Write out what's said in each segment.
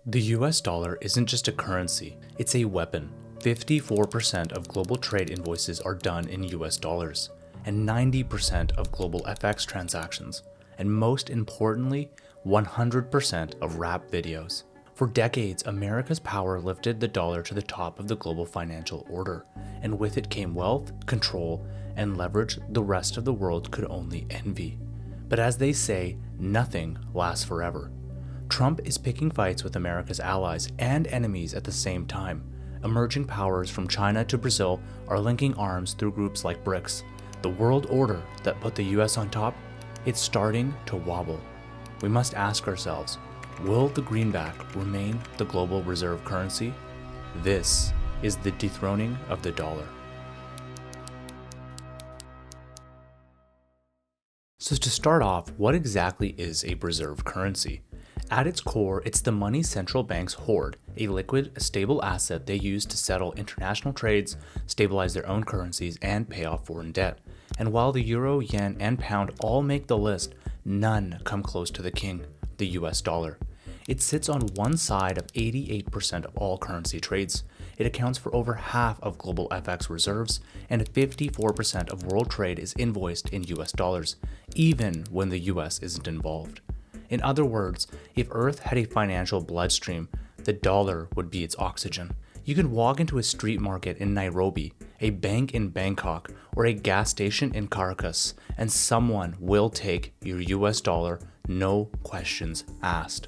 The US dollar isn't just a currency, it's a weapon. 54% of global trade invoices are done in US dollars, and 90% of global FX transactions, and most importantly, 100% of rap videos. For decades, America's power lifted the dollar to the top of the global financial order, and with it came wealth, control, and leverage the rest of the world could only envy. But as they say, nothing lasts forever. Trump is picking fights with America's allies and enemies at the same time. Emerging powers from China to Brazil are linking arms through groups like BRICS. The world order that put the US on top, it's starting to wobble. We must ask ourselves, will the greenback remain the global reserve currency? This is the dethroning of the dollar. So to start off, what exactly is a reserve currency? At its core, it's the money central banks hoard, a liquid, stable asset they use to settle international trades, stabilize their own currencies, and pay off foreign debt. And while the euro, yen, and pound all make the list, none come close to the king, the US dollar. It sits on one side of 88% of all currency trades. It accounts for over half of global FX reserves, and 54% of world trade is invoiced in US dollars, even when the US isn't involved. In other words, if Earth had a financial bloodstream, the dollar would be its oxygen. You can walk into a street market in Nairobi, a bank in Bangkok, or a gas station in Caracas, and someone will take your US dollar, no questions asked.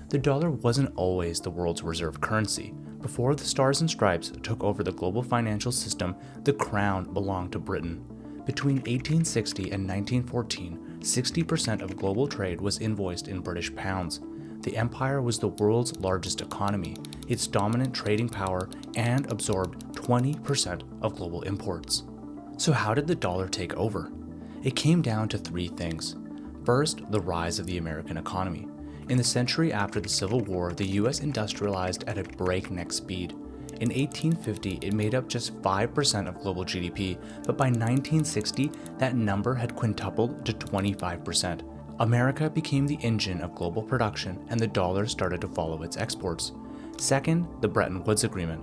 The dollar wasn't always the world's reserve currency. Before the Stars and Stripes took over the global financial system, the crown belonged to Britain. Between 1860 and 1914, 60% of global trade was invoiced in British pounds. The empire was the world's largest economy, its dominant trading power, and absorbed 20% of global imports. So how did the dollar take over? It came down to three things. First, the rise of the American economy. In the century after the Civil War, the US industrialized at a breakneck speed. In 1850, it made up just 5% of global GDP, but by 1960, that number had quintupled to 25%. America became the engine of global production, and the dollar started to follow its exports. Second, the Bretton Woods Agreement.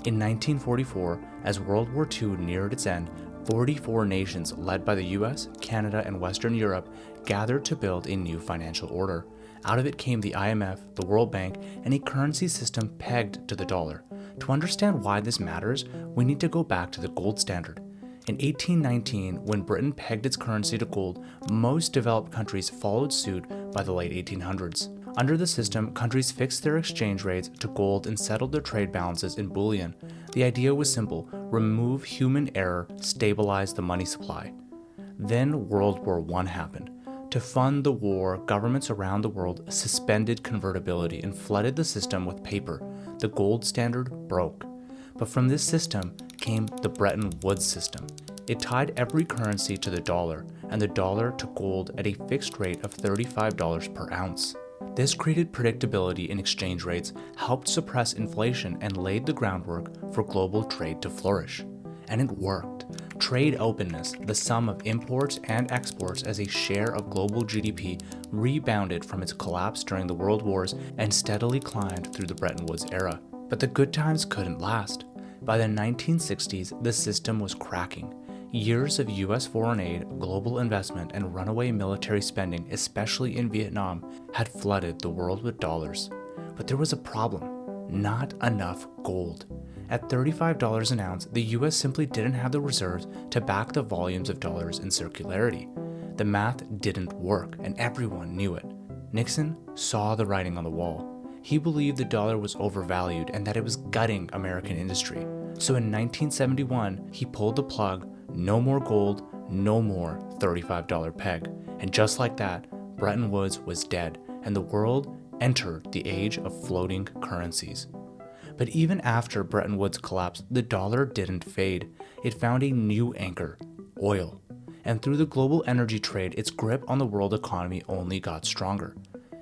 In 1944, as World War II neared its end, 44 nations led by the US, Canada, and Western Europe gathered to build a new financial order. Out of it came the IMF, the World Bank, and a currency system pegged to the dollar. To understand why this matters, we need to go back to the gold standard. In 1819, when Britain pegged its currency to gold, most developed countries followed suit by the late 1800s. Under the system, countries fixed their exchange rates to gold and settled their trade balances in bullion. The idea was simple: remove human error, stabilize the money supply. Then World War I happened. To fund the war, governments around the world suspended convertibility and flooded the system with paper. The gold standard broke. But from this system came the Bretton Woods system. It tied every currency to the dollar, and the dollar to gold at a fixed rate of $35 per ounce. This created predictability in exchange rates, helped suppress inflation, and laid the groundwork for global trade to flourish. And it worked. Trade openness, the sum of imports and exports as a share of global GDP, rebounded from its collapse during the World Wars and steadily climbed through the Bretton Woods era. But the good times couldn't last. By the 1960s, the system was cracking. Years of US foreign aid, global investment, and runaway military spending, especially in Vietnam, had flooded the world with dollars. But there was a problem. Not enough gold. At $35 an ounce, the US simply didn't have the reserves to back the volumes of dollars in circularity. The math didn't work, and everyone knew it. Nixon saw the writing on the wall. He believed the dollar was overvalued and that it was gutting American industry. So in 1971, he pulled the plug: no more gold, no more $35 peg. And just like that, Bretton Woods was dead, and the world entered the age of floating currencies. But even after Bretton Woods collapsed, the dollar didn't fade. It found a new anchor: oil. And through the global energy trade, its grip on the world economy only got stronger.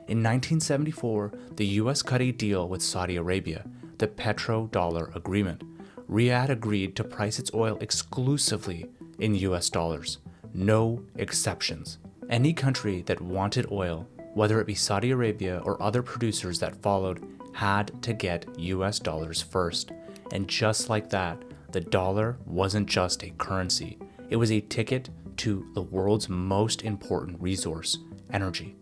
In 1974, the US cut a deal with Saudi Arabia, the petrodollar agreement. Riyadh agreed to price its oil exclusively in US dollars. No exceptions. Any country that wanted oil whether it be Saudi Arabia or other producers that followed, had to get US dollars first. And just like that, the dollar wasn't just a currency. It was a ticket to the world's most important resource, energy.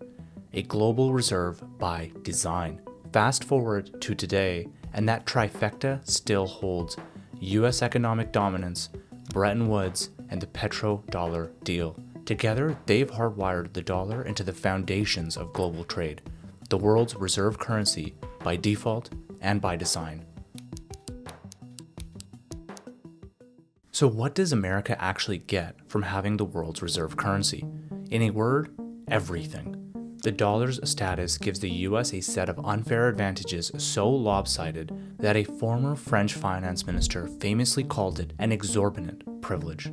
A global reserve by design. Fast forward to today, and that trifecta still holds: US economic dominance, Bretton Woods, and the petrodollar deal. Together, they've hardwired the dollar into the foundations of global trade, the world's reserve currency by default and by design. So what does America actually get from having the world's reserve currency? In a word, everything. The dollar's status gives the US a set of unfair advantages so lopsided that a former French finance minister famously called it an exorbitant privilege.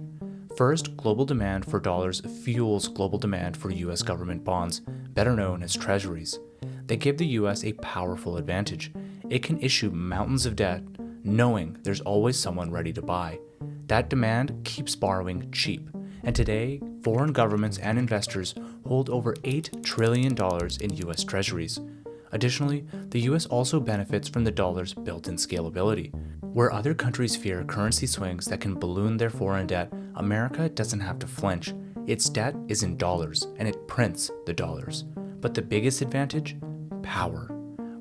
First, global demand for dollars fuels global demand for US government bonds, better known as treasuries. They give the US a powerful advantage. It can issue mountains of debt, knowing there's always someone ready to buy. That demand keeps borrowing cheap. And today, foreign governments and investors hold over $8 trillion in US treasuries. Additionally, the US also benefits from the dollar's built-in scalability. Where other countries fear currency swings that can balloon their foreign debt, America doesn't have to flinch. Its debt is in dollars, and it prints the dollars. But the biggest advantage? Power.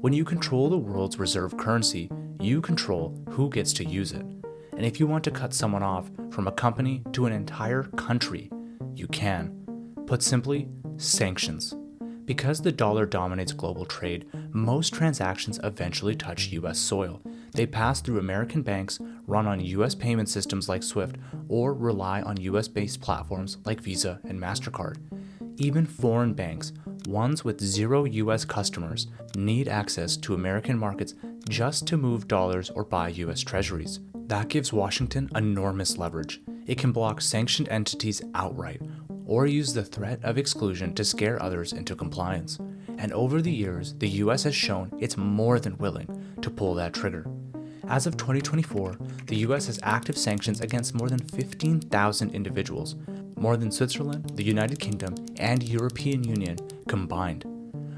When you control the world's reserve currency, you control who gets to use it. And if you want to cut someone off, from a company to an entire country, you can. Put simply, sanctions. Because the dollar dominates global trade, most transactions eventually touch US soil. They pass through American banks, run on US payment systems like SWIFT, or rely on US-based platforms like Visa and MasterCard. Even foreign banks, ones with zero US customers, need access to American markets just to move dollars or buy US treasuries. That gives Washington enormous leverage. It can block sanctioned entities outright, or use the threat of exclusion to scare others into compliance. And over the years, the US has shown it's more than willing to pull that trigger. As of 2024, the US has active sanctions against more than 15,000 individuals, more than Switzerland, the United Kingdom, and European Union combined.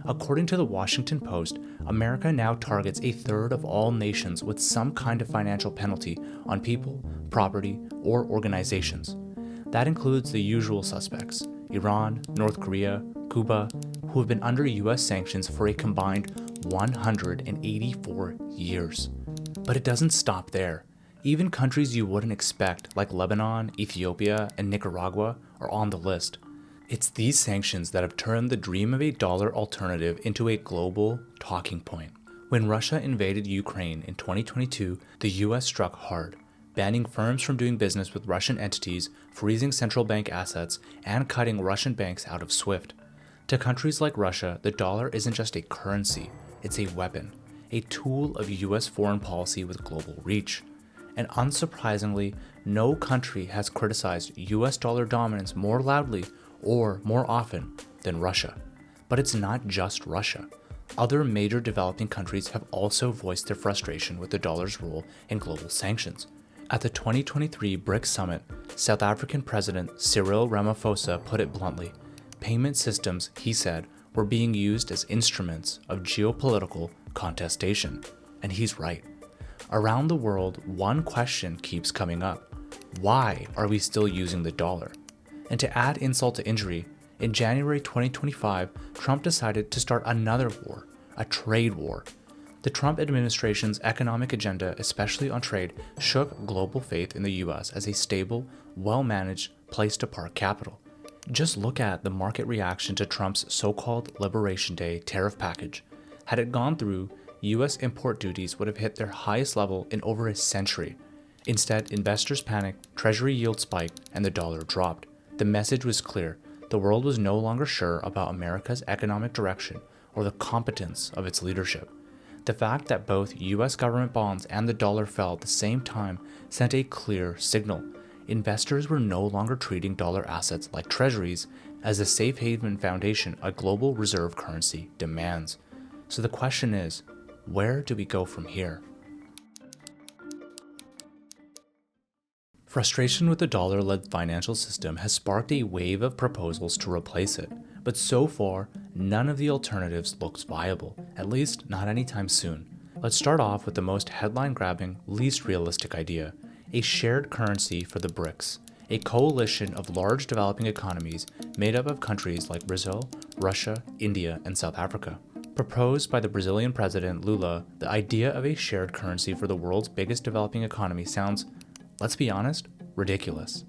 According to the Washington Post, America now targets a third of all nations with some kind of financial penalty on people, property, or organizations. That includes the usual suspects: Iran, North Korea, Cuba, who have been under US sanctions for a combined 184 years. But it doesn't stop there. Even countries you wouldn't expect, like Lebanon, Ethiopia, and Nicaragua, are on the list. It's these sanctions that have turned the dream of a dollar alternative into a global talking point. When Russia invaded Ukraine in 2022, the US struck hard, banning firms from doing business with Russian entities, freezing central bank assets, and cutting Russian banks out of SWIFT. To countries like Russia, the dollar isn't just a currency, it's a weapon, a tool of US foreign policy with global reach. And unsurprisingly, no country has criticized US dollar dominance more loudly or more often than Russia. But it's not just Russia. Other major developing countries have also voiced their frustration with the dollar's role in global sanctions. At the 2023 BRICS summit, South African President Cyril Ramaphosa put it bluntly: payment systems, he said, were being used as instruments of geopolitical contestation. And he's right. Around the world, one question keeps coming up: why are we still using the dollar? And to add insult to injury, in January 2025, Trump decided to start another war, a trade war. The Trump administration's economic agenda, especially on trade, shook global faith in the US as a stable, well-managed place to park capital. Just look at the market reaction to Trump's so-called Liberation Day tariff package. Had it gone through, US import duties would have hit their highest level in over a century. Instead, investors panicked, treasury yields spiked, and the dollar dropped. The message was clear: the world was no longer sure about America's economic direction or the competence of its leadership. The fact that both US government bonds and the dollar fell at the same time sent a clear signal. Investors were no longer treating dollar assets like treasuries as the safe haven foundation a global reserve currency demands. So the question is, where do we go from here? Frustration with the dollar-led financial system has sparked a wave of proposals to replace it. But so far, none of the alternatives looks viable, at least not anytime soon. Let's start off with the most headline-grabbing, least realistic idea, a shared currency for the BRICS, a coalition of large developing economies made up of countries like Brazil, Russia, India, and South Africa. Proposed by the Brazilian president Lula, the idea of a shared currency for the world's biggest developing economy sounds, let's be honest, ridiculous.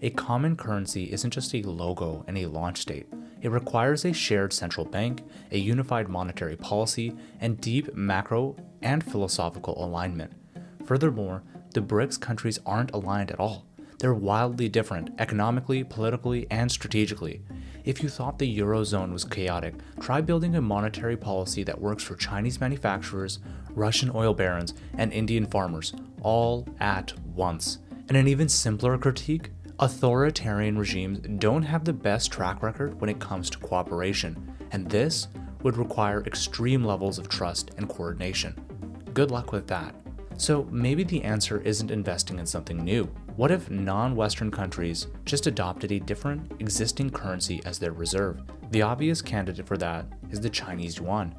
A common currency isn't just a logo and a launch date. It requires a shared central bank, a unified monetary policy, and deep macro and philosophical alignment. Furthermore, the BRICS countries aren't aligned at all. They're wildly different economically, politically, and strategically. If you thought the Eurozone was chaotic, try building a monetary policy that works for Chinese manufacturers, Russian oil barons, and Indian farmers, all at once. And an even simpler critique? Authoritarian regimes don't have the best track record when it comes to cooperation, and this would require extreme levels of trust and coordination. Good luck with that. So maybe the answer isn't investing in something new. What if non-Western countries just adopted a different existing currency as their reserve? The obvious candidate for that is the Chinese yuan.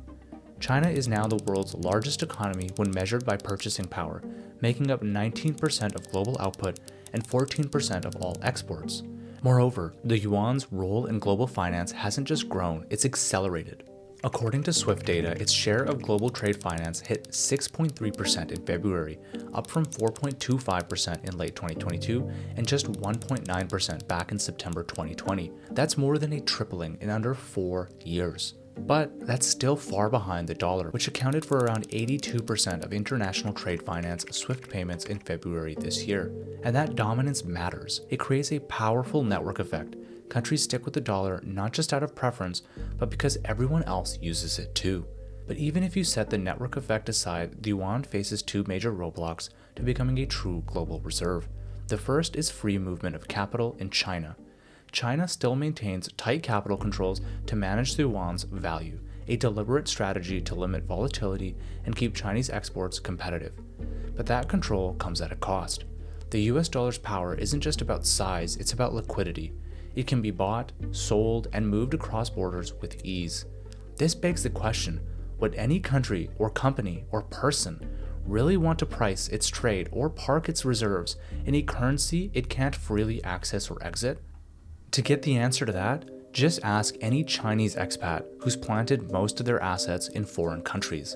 China is now the world's largest economy when measured by purchasing power, making up 19% of global output and 14% of all exports. Moreover, the yuan's role in global finance hasn't just grown, it's accelerated. According to Swift data, its share of global trade finance hit 6.3% in February, up from 4.25% in late 2022 and just 1.9% back in September 2020. That's more than a tripling in under 4 years. But that's still far behind the dollar, which accounted for around 82% of international trade finance SWIFT payments in February this year. And that dominance matters. It creates a powerful network effect. Countries stick with the dollar not just out of preference, but because everyone else uses it too. But even if you set the network effect aside, the yuan faces two major roadblocks to becoming a true global reserve. The first is free movement of capital in China. China still maintains tight capital controls to manage the yuan's value, a deliberate strategy to limit volatility and keep Chinese exports competitive. But that control comes at a cost. The US dollar's power isn't just about size, it's about liquidity. It can be bought, sold, and moved across borders with ease. This begs the question, would any country or company or person really want to price its trade or park its reserves in a currency it can't freely access or exit? To get the answer to that, just ask any Chinese expat who's planted most of their assets in foreign countries.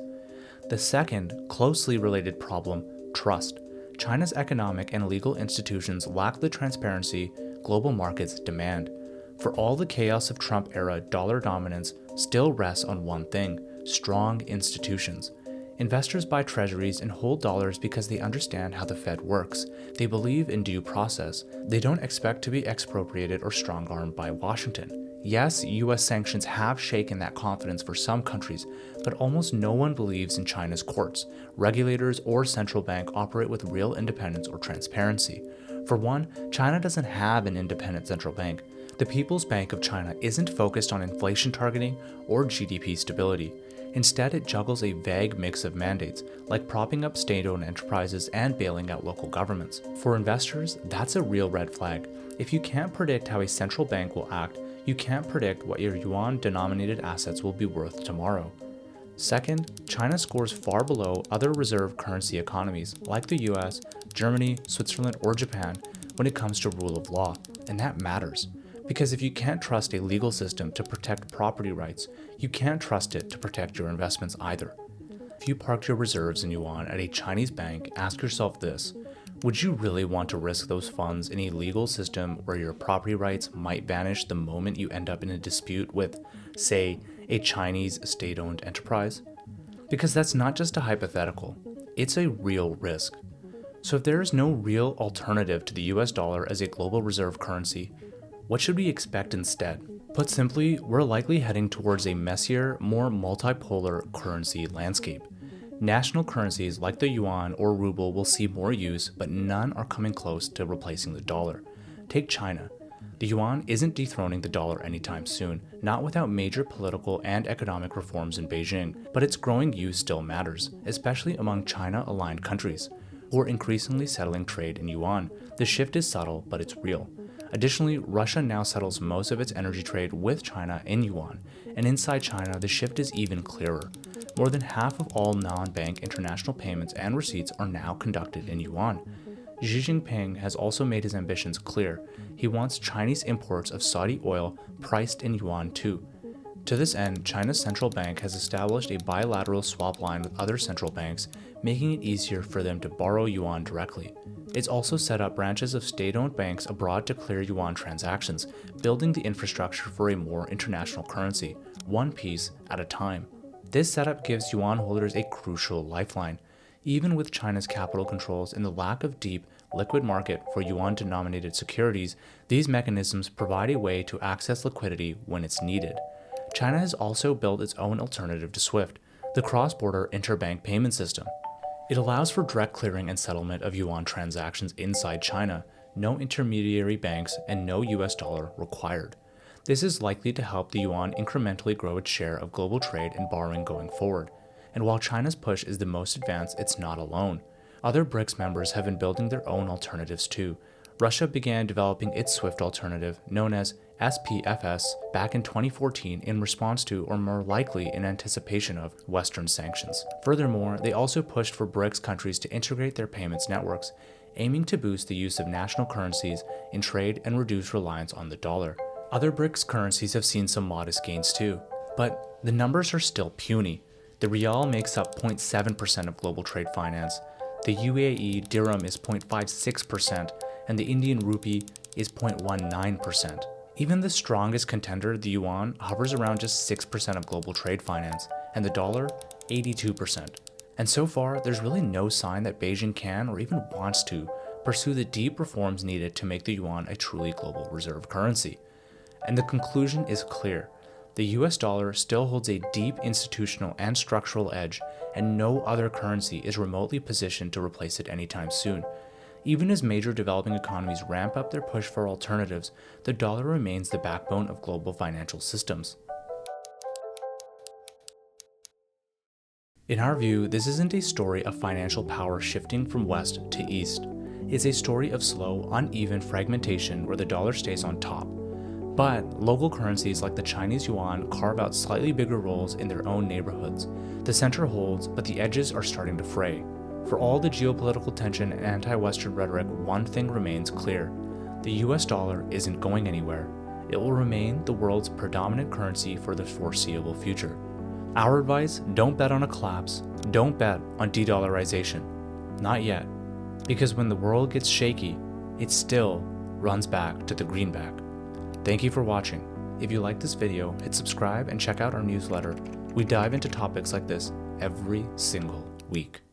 The second, closely related problem, trust. China's economic and legal institutions lack the transparency global markets demand. For all the chaos of Trump-era dollar dominance still rests on one thing: strong institutions. Investors buy treasuries and hold dollars because they understand how the Fed works. They believe in due process. They don't expect to be expropriated or strong-armed by Washington. Yes, US sanctions have shaken that confidence for some countries, but almost no one believes in China's courts. Regulators or central bank operate with real independence or transparency. For one, China doesn't have an independent central bank. The People's Bank of China isn't focused on inflation targeting or GDP stability. Instead, it juggles a vague mix of mandates, like propping up state-owned enterprises and bailing out local governments. For investors, that's a real red flag. If you can't predict how a central bank will act, you can't predict what your yuan-denominated assets will be worth tomorrow. Second, China scores far below other reserve currency economies like the US, Germany, Switzerland, or Japan when it comes to rule of law, and that matters. Because if you can't trust a legal system to protect property rights, you can't trust it to protect your investments either. If you parked your reserves in yuan at a Chinese bank, ask yourself this: would you really want to risk those funds in a legal system where your property rights might vanish the moment you end up in a dispute with, say, a Chinese state-owned enterprise? Because that's not just a hypothetical, it's a real risk. So if there is no real alternative to the US dollar as a global reserve currency, what should we expect instead? Put simply, we're likely heading towards a messier, more multipolar currency landscape. National currencies like the yuan or ruble will see more use, but none are coming close to replacing the dollar. Take China. The yuan isn't dethroning the dollar anytime soon, not without major political and economic reforms in Beijing, but its growing use still matters, especially among China-aligned countries, who are increasingly settling trade in yuan. The shift is subtle, but it's real. Additionally, Russia now settles most of its energy trade with China in yuan, and inside China, the shift is even clearer. More than half of all non-bank international payments and receipts are now conducted in yuan. Xi Jinping has also made his ambitions clear. He wants Chinese imports of Saudi oil priced in yuan too. To this end, China's central bank has established a bilateral swap line with other central banks, making it easier for them to borrow yuan directly. It's also set up branches of state-owned banks abroad to clear yuan transactions, building the infrastructure for a more international currency, one piece at a time. This setup gives yuan holders a crucial lifeline. Even with China's capital controls and the lack of deep, liquid market for yuan-denominated securities, these mechanisms provide a way to access liquidity when it's needed. China has also built its own alternative to SWIFT, the cross-border interbank payment system. It allows for direct clearing and settlement of yuan transactions inside China, no intermediary banks, and no US dollar required. This is likely to help the yuan incrementally grow its share of global trade and borrowing going forward. And while China's push is the most advanced, it's not alone. Other BRICS members have been building their own alternatives too. Russia began developing its SWIFT alternative, known as SPFS, back in 2014 in response to, or more likely in anticipation of, Western sanctions. Furthermore, they also pushed for BRICS countries to integrate their payments networks, aiming to boost the use of national currencies in trade and reduce reliance on the dollar. Other BRICS currencies have seen some modest gains too, but the numbers are still puny. The rial makes up 0.7% of global trade finance, the UAE dirham is 0.56%, and the Indian rupee is 0.19%. Even the strongest contender, the yuan, hovers around just 6% of global trade finance, and the dollar, 82%. And so far, there's really no sign that Beijing can, or even wants to, pursue the deep reforms needed to make the yuan a truly global reserve currency. And the conclusion is clear. The US dollar still holds a deep institutional and structural edge, and no other currency is remotely positioned to replace it anytime soon. Even as major developing economies ramp up their push for alternatives, the dollar remains the backbone of global financial systems. In our view, this isn't a story of financial power shifting from west to east. It's a story of slow, uneven fragmentation where the dollar stays on top. But local currencies like the Chinese yuan carve out slightly bigger roles in their own neighborhoods. The center holds, but the edges are starting to fray. For all the geopolitical tension and anti-Western rhetoric, one thing remains clear. The US dollar isn't going anywhere. It will remain the world's predominant currency for the foreseeable future. Our advice, don't bet on a collapse. Don't bet on de-dollarization. Not yet. Because when the world gets shaky, it still runs back to the greenback. Thank you for watching. If you like this video, hit subscribe and check out our newsletter. We dive into topics like this every single week.